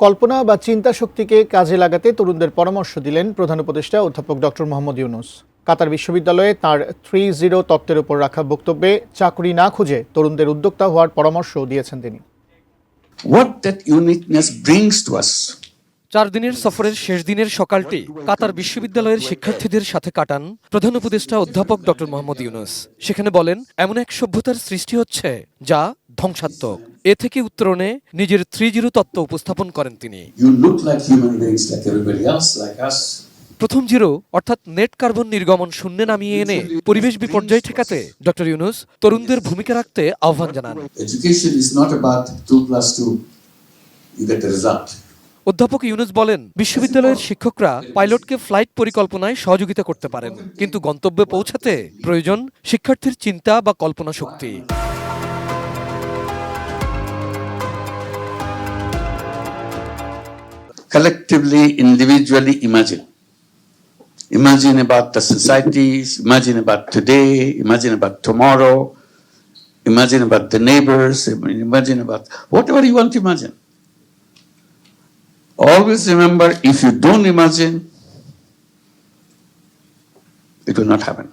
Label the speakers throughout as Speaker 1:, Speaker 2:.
Speaker 1: কল্পনা বা চিন্তা শক্তিকে কাজে লাগাতে তরুণদের পরামর্শ দিলেন প্রধান উপদেষ্টা অধ্যাপক ডক্টর মোহাম্মদ ইউনূস। কাতার বিশ্ববিদ্যালয়ে তাঁর 3-0 তত্ত্বের উপর রাখা বক্তব্যে চাকরি না খুঁজে তরুণদের উদ্যোক্তা হওয়ার পরামর্শও দিয়েছেন তিনি।
Speaker 2: What that uniqueness brings to us.
Speaker 3: 4 দিনের সফরের শেষ দিনের সকালটি কাতার বিশ্ববিদ্যালয়ের শিক্ষার্থীদের সাথে কাটান প্রধান উপদেষ্টা অধ্যাপক ডক্টর মোহাম্মদ ইউনূস। সেখানে বলেন, এমন এক সভ্যতার সৃষ্টি হচ্ছে যা ধ্বংসাত্মক। এ থেকে উত্তরণে নিজের 3-0 তত্ত্ব উপস্থাপন করেন তিনি।
Speaker 2: You look like human beings like everybody else, like us.
Speaker 3: প্রথম জিরো অর্থাৎ নেট কার্বন নির্গমন শূন্যে নামিয়ে এনে পরিবেশ বিপর্যয় ঠেকাতে ডক্টর ইউনূস তরুণদের ভূমিকা রাখতে আহ্বান জানান।
Speaker 2: Education is not about 2+2, you get the result.
Speaker 3: অধ্যাপক ইউনূস বলেন, বিশ্ববিদ্যালয়ের শিক্ষকরা পাইলটকে ফ্লাইট পরিকল্পনায় সহযোগিতা করতে পারেন, কিন্তু গন্তব্যে পৌঁছাতে প্রয়োজন শিক্ষার্থীর চিন্তা বা কল্পনা শক্তি।
Speaker 2: Collectively, individually imagine. Imagine about the societies, imagine about today, imagine about tomorrow, imagine about the neighbors, imagine about whatever you want to imagine. Always remember, if you don't imagine, it will not happen.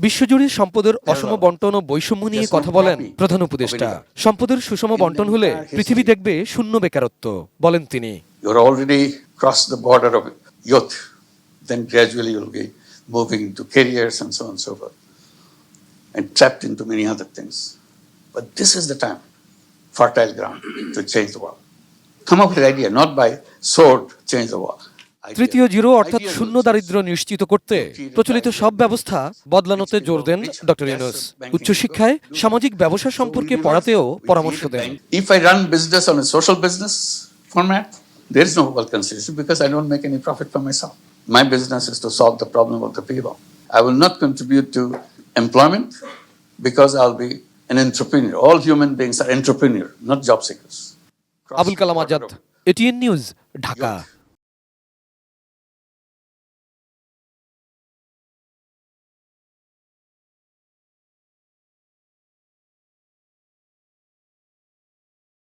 Speaker 3: বিশ্বজুড়ে সম্পদের অসম বন্টন ও বৈষম্য নিয়ে কথা বলেন প্রধান উপদেষ্টা। সম্পদের সুষম বন্টন হলে পৃথিবী দেখবে শূন্য বেকারত্ব, বলেন তিনি।
Speaker 2: You're already crossed the border of youth, then gradually you'll be moving into careers and so on and so forth, and trapped into many other things. But this is the time, fertile ground to change the world. Come up with an idea, not by sword, change the world.
Speaker 3: তৃতীয় zero অর্থাৎ শূন্য দারিদ্র্য নিশ্চিত করতে প্রচলিত সব ব্যবস্থা বদলানোতে জোর দেন ডক্টর ইউনূস। উচ্চশিক্ষায় সামাজিক ব্যবসা সম্পর্কে পড়াতেও পরামর্শ দেন।
Speaker 2: If I run business on a social business format, there is no wealth constitution because I don't make any profit for myself. My business is to solve the problem of the people. I will not contribute to employment because I'll be an entrepreneur. All human beings are entrepreneurs, not job seekers.
Speaker 3: Abul Kalam Azad, ATN news, Dhaka.